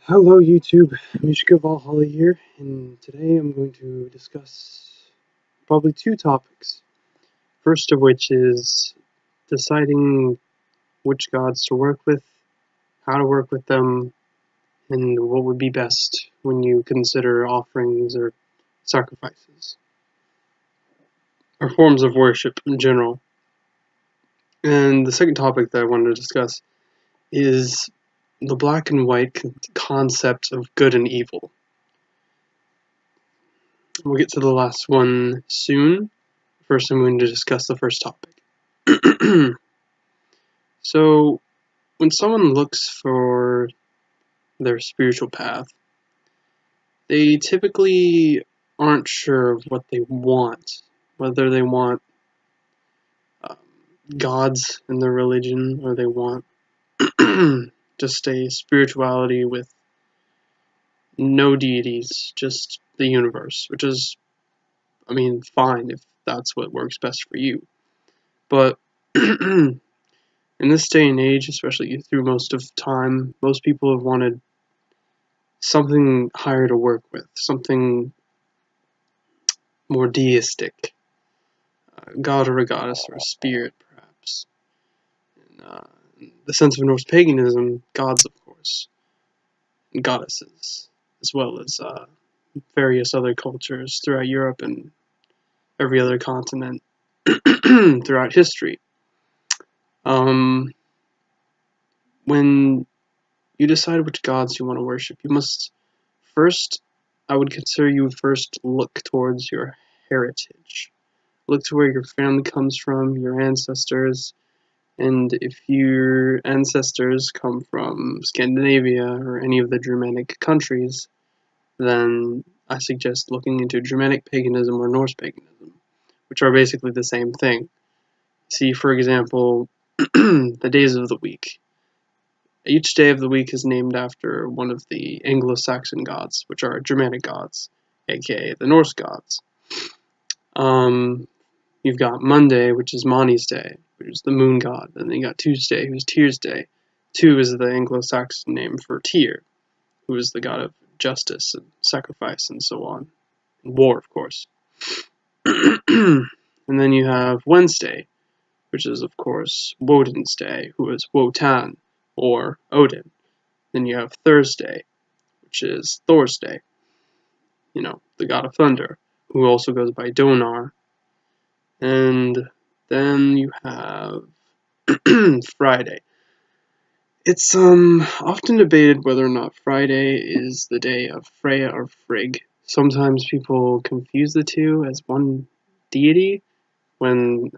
Hello YouTube, Mishka Valhalla here, and today I'm going to discuss probably two topics. First of which is deciding which gods to work with, how to work with them, and what would be best when you consider offerings or sacrifices, or forms of worship in general. And the second topic that I wanted to discuss is the black and white concept of good and evil. We'll get to the last one soon. First, I'm going to discuss the first topic. So, when someone looks for their spiritual path, they typically aren't sure of what they want, whether they want um, gods in their religion or they want just a spirituality with no deities, just the universe, which is, fine if that's what works best for you. But in this day and age, especially through most of time, most people have wanted something higher to work with, something more deistic, god or a goddess or a spirit, perhaps. In the sense of Norse paganism, gods, of course, and goddesses, as well as various other cultures throughout Europe and every other continent throughout history. Um, when you decide which gods you want to worship, you must first, I would consider you would first look towards your heritage. Look to where your family comes from, your ancestors, and if your ancestors come from Scandinavia or any of the Germanic countries, then I suggest looking into Germanic paganism or Norse paganism, which are basically the same thing. See, for example, the days of the week. Each day of the week is named after one of the Anglo-Saxon gods, which are Germanic gods, aka the Norse gods. You've got Monday, which is Mani's day, which is the moon god. And then you got Tuesday, who's Tyr's day. Tu is the Anglo-Saxon name for Tyr, who is the god of justice and sacrifice and so on. And war, of course. And then you have Wednesday, which is, of course, Woden's day, who is Wotan, or Odin. Then you have Thursday, which is Thor's day, the god of thunder, who also goes by Donar. And then you have Friday. It's often debated whether or not Friday is the day of Freya or Frigg. Sometimes people confuse the two as one deity, when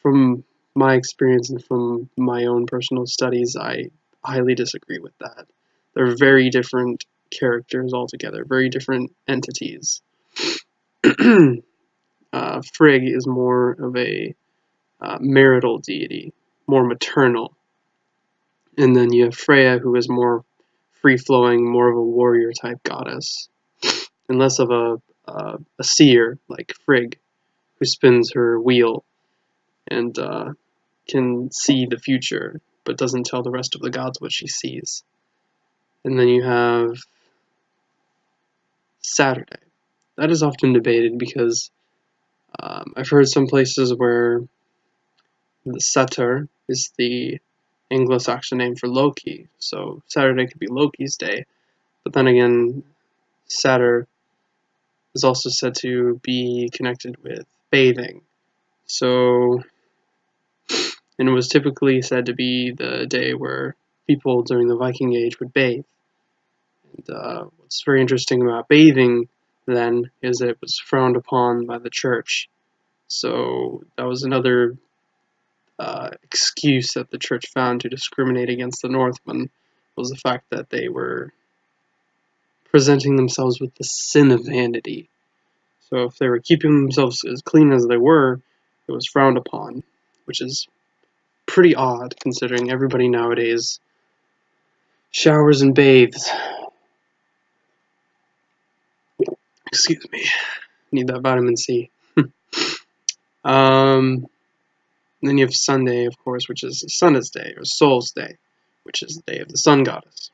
from my experience and from my own personal studies, I highly disagree with that. They're very different characters altogether, very different entities. Frigg is more of a marital deity, more maternal. And then you have Freya, who is more free-flowing, more of a warrior type goddess, and less of a seer like Frigg, who spins her wheel and can see the future, but doesn't tell the rest of the gods what she sees. And then you have Saturday. That is often debated because I've heard some places where the Satyr is the Anglo-Saxon name for Loki, so Saturday could be Loki's day. But then again, Saturn is also said to be connected with bathing. So, and it was typically said to be the day where people during the Viking Age would bathe. And what's very interesting about bathing then is it was frowned upon by the church. So that was another excuse that the church found to discriminate against the Northmen, was the fact that they were presenting themselves with the sin of vanity. So if they were keeping themselves as clean as they were, it was frowned upon, which is pretty odd considering everybody nowadays showers and bathes. Excuse me, need that vitamin C. Then you have Sunday, of course, which is Sunda's day, or Soul's day, which is the day of the sun goddess.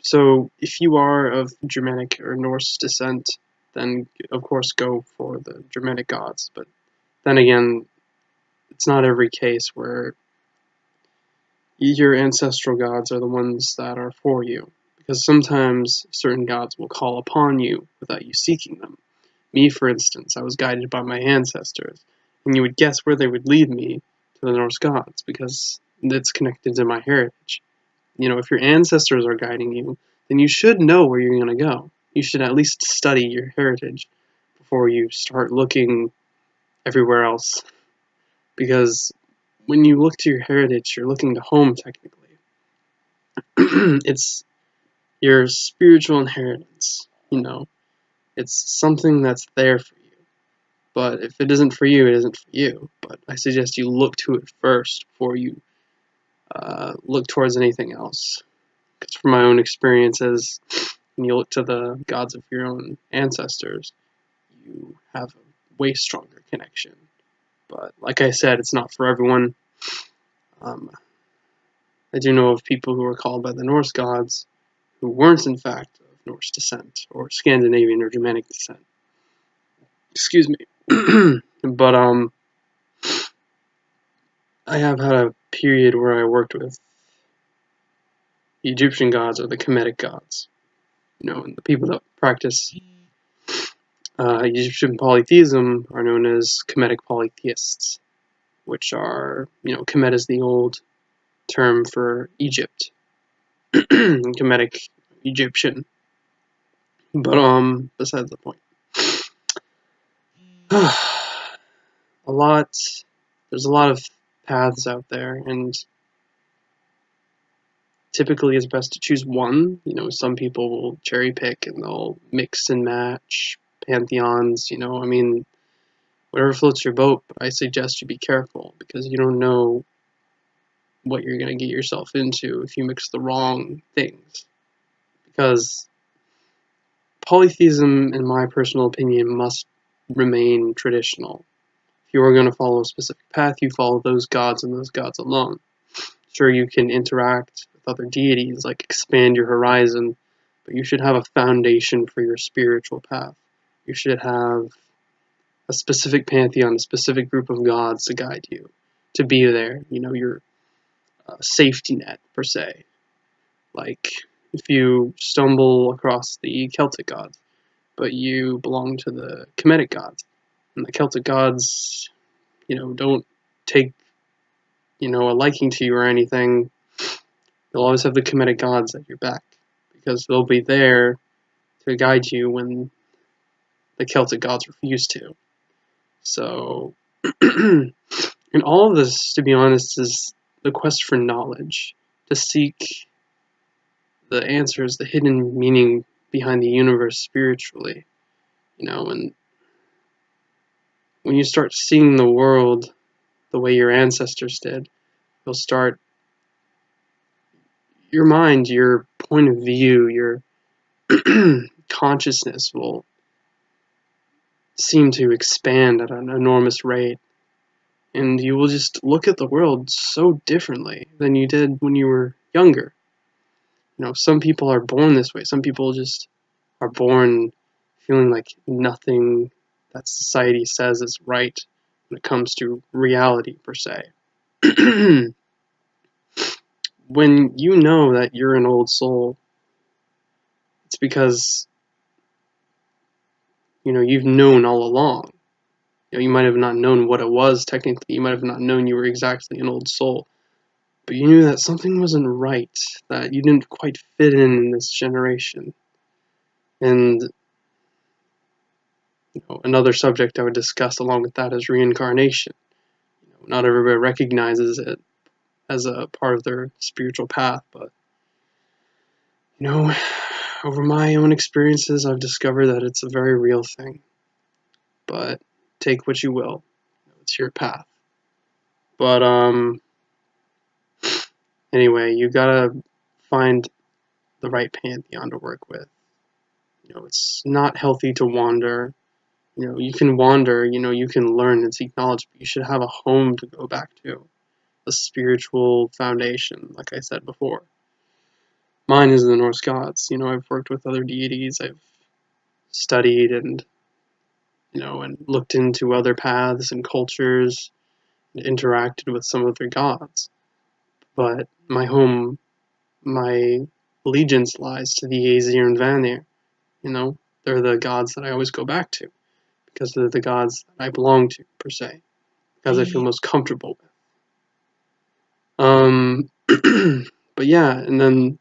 So if you are of Germanic or Norse descent, then of course go for the Germanic gods. But then again, it's not every case where your ancestral gods are the ones that are for you, because sometimes certain gods will call upon you without you seeking them. Me, for instance, I was guided by my ancestors, and you would guess where they would lead me to the Norse gods, because it's connected to my heritage. If your ancestors are guiding you, then you should know where you're going to go. You should at least study your heritage before you start looking everywhere else, because when you look to your heritage, you're looking to home, technically. It's your spiritual inheritance, It's something that's there for you. But if it isn't for you, it isn't for you. But I suggest you look to it first before you look towards anything else. Because from my own experiences, when you look to the gods of your own ancestors, you have a way stronger connection. But like I said, it's not for everyone. I do know of people who are called by the Norse gods who weren't in fact of Norse descent or Scandinavian or Germanic descent. Excuse me. But I have had a period where I worked with the Egyptian gods or the Kemetic gods, and the people that practice Egyptian polytheism are known as Kemetic polytheists, which are, Kemet is the old term for Egypt, Kemetic Egyptian. But besides the point, there's a lot of paths out there, and typically it's best to choose one. Some people will cherry pick and they'll mix and match pantheons. Whatever floats your boat. But I suggest you be careful, because you don't know what you're going to get yourself into if you mix the wrong things. Because polytheism, in my personal opinion, must remain traditional. If you are going to follow a specific path, you follow those gods and those gods alone. Sure, you can interact with other deities, like expand your horizon, but you should have a foundation for your spiritual path. You should have a specific pantheon, a specific group of gods to guide you, to be there, your safety net, per se. Like, if you stumble across the Celtic gods, but you belong to the Kemetic gods, and the Celtic gods, don't take, a liking to you or anything, you'll always have the Kemetic gods at your back, because they'll be there to guide you when the Celtic gods refuse to. So, and all of this, to be honest, is the quest for knowledge, to seek the answers, the hidden meaning behind the universe spiritually, and when you start seeing the world the way your ancestors did, you'll start, your mind, your point of view, your consciousness will seem to expand at an enormous rate, and you will just look at the world so differently than you did when you were younger. Some people are born this way. Some people just are born feeling like nothing that society says is right when it comes to reality, per se. When you know that you're an old soul, it's because, you've known all along. You might have not known what it was technically. You might have not known you were exactly an old soul. But you knew that something wasn't right, that you didn't quite fit in this generation. And another subject I would discuss along with that is reincarnation. Not everybody recognizes it as a part of their spiritual path, but over my own experiences, I've discovered that it's a very real thing. But take what you will. It's your path. But anyway, you gotta find the right pantheon to work with. It's not healthy to wander. You can wander, you can learn and seek knowledge, but you should have a home to go back to. a spiritual foundation, like I said before. Mine is the Norse gods. I've worked with other deities. I've studied and looked into other paths and cultures and interacted with some of their gods. But my allegiance lies to the Aesir and Vanir. They're the gods that I always go back to because they're the gods that I belong to, per se, because I feel most comfortable with. But yeah, and then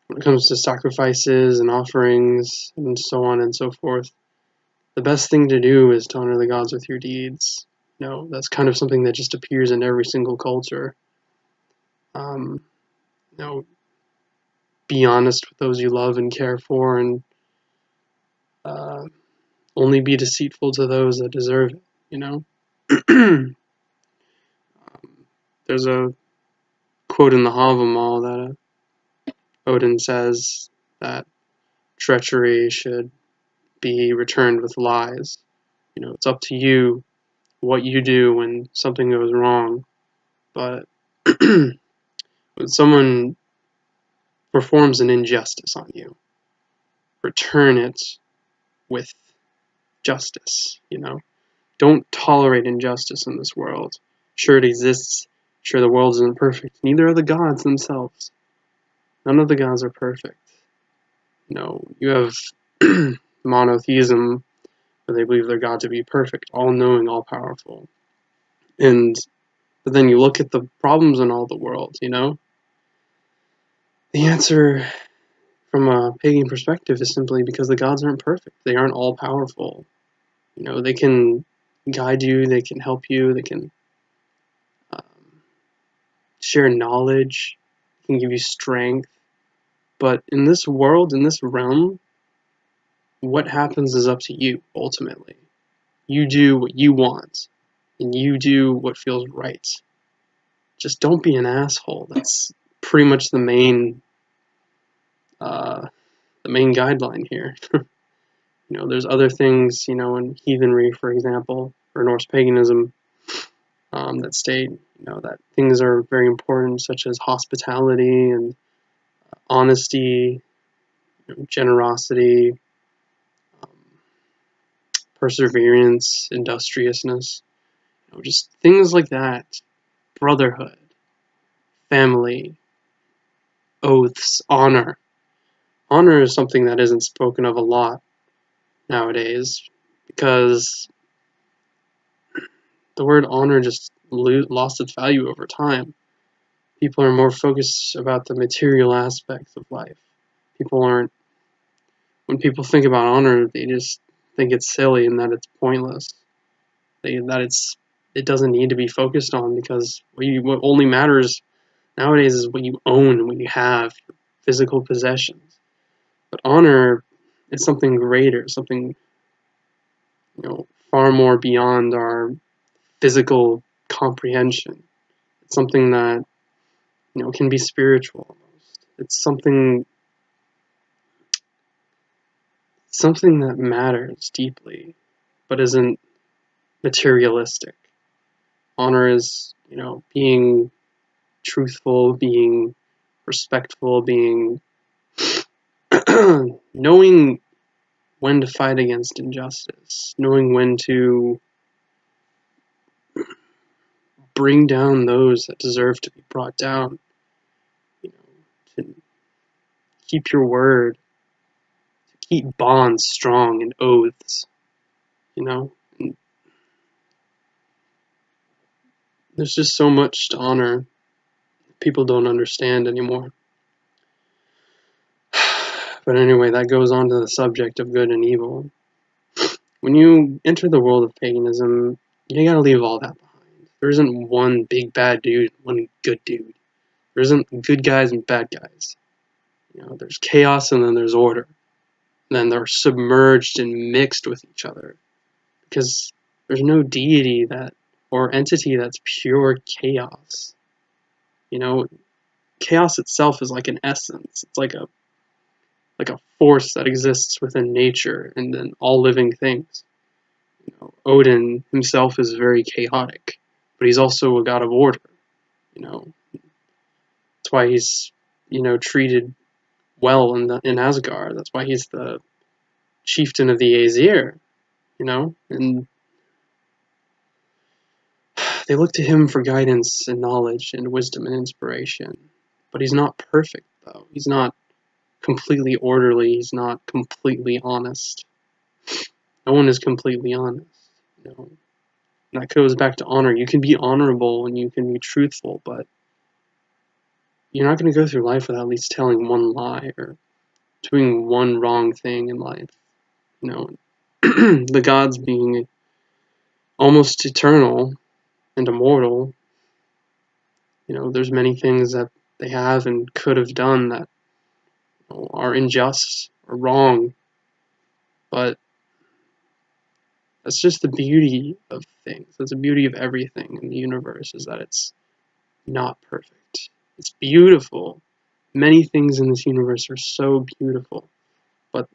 when it comes to sacrifices and offerings and so on and so forth, the best thing to do is to honor the gods with your deeds. That's kind of something that just appears in every single culture. Be honest with those you love and care for, and only be deceitful to those that deserve it. There's a quote in the Havamal that Odin says that treachery should be returned with lies. It's up to you what you do when something goes wrong, but when someone performs an injustice on you, return it with justice. Don't tolerate injustice in this world. Sure, it exists. Sure, the world isn't perfect. Neither are the gods themselves. None of the gods are perfect. You have monotheism, where they believe their God to be perfect, all-knowing, all-powerful. But then you look at the problems in all the world, The answer from a pagan perspective is simply because the gods aren't perfect. They aren't all-powerful. They can guide you, they can help you, they can share knowledge, they can give you strength. But in this world, in this realm, what happens is up to you, ultimately. You do what you want, and you do what feels right. Just don't be an asshole. That's pretty much the main guideline here. There's other things, in heathenry, for example, or Norse paganism, that state, that things are very important, such as hospitality and honesty, generosity, perseverance, industriousness, just things like that. Brotherhood, family, oaths, honor. Honor is something that isn't spoken of a lot nowadays because the word honor just lost its value over time. People are more focused about the material aspects of life. When people think about honor, they just think it's silly and that it's pointless. It doesn't need to be focused on because what only matters nowadays is what you own and what you have, physical possessions. But honor is something greater, something far more beyond our physical comprehension. It's something that can be spiritual almost. It's something that matters deeply, but isn't materialistic. Honor is, being truthful, being respectful, being knowing when to fight against injustice, knowing when to bring down those that deserve to be brought down, to keep your word, to keep bonds strong and oaths, And there's just so much to honor people don't understand anymore. But anyway, that goes on to the subject of good and evil. When you enter the world of paganism, you gotta leave all that behind. There isn't one big bad dude, one good dude. There isn't good guys and bad guys. There's chaos and then there's order. And then they're submerged and mixed with each other. Because there's no deity or entity that's pure chaos. Chaos itself is like an essence. It's like a force that exists within nature and then all living things. Odin himself is very chaotic, but he's also a god of order. You know, that's why he's, treated well in Asgard. That's why he's the chieftain of the Aesir, and they look to him for guidance and knowledge and wisdom and inspiration. But he's not perfect, though. He's not completely orderly. He's not completely honest. No one is completely honest. And that goes back to honor. You can be honorable and you can be truthful, but you're not going to go through life without at least telling one lie or doing one wrong thing in life. The gods being almost eternal and immortal, there's many things that they have and could have done that are unjust or wrong, but that's just the beauty of things. That's the beauty of everything in the universe, is that it's not perfect. It's beautiful. Many things in this universe are so beautiful, but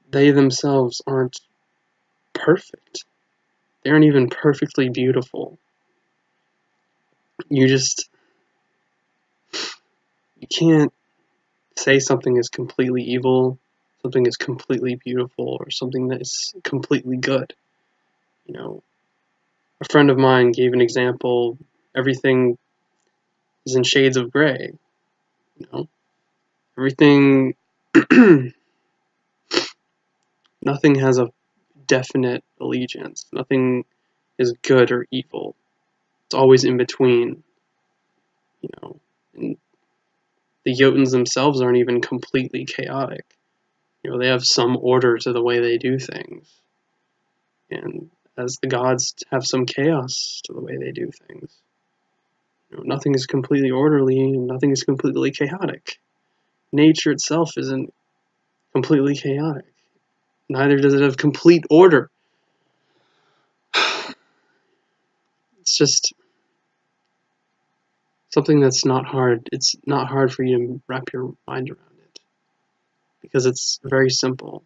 they themselves aren't perfect. They aren't even perfectly beautiful. You can't say something is completely evil, something is completely beautiful, or something that is completely good. A friend of mine gave an example. Everything is in shades of gray. Everything, nothing has a definite allegiance. Nothing is good or evil. It's always in between. And the Jotuns themselves aren't even completely chaotic. They have some order to the way they do things. And as the gods have some chaos to the way they do things. Nothing is completely orderly and nothing is completely chaotic. Nature itself isn't completely chaotic. Neither does it have complete order. It's just something that's not hard. It's not hard for you to wrap your mind around it, because it's very simple.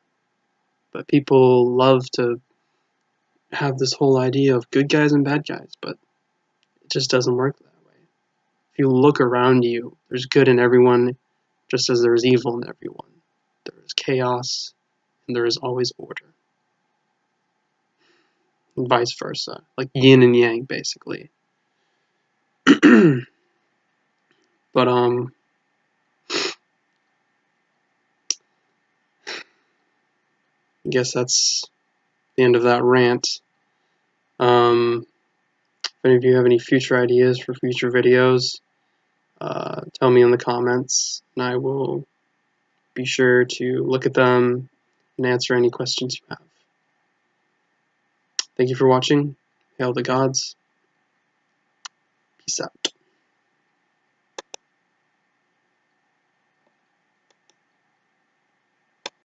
But people love to have this whole idea of good guys and bad guys, but it just doesn't work that way. If you look around you, there's good in everyone, just as there's evil in everyone. There is chaos, and there is always order. And vice versa, like yin and yang, basically. But I guess that's the end of that rant. If any of you have any future ideas for future videos, tell me in the comments, and I will be sure to look at them and answer any questions you have. Thank you for watching. Hail the gods. Peace out.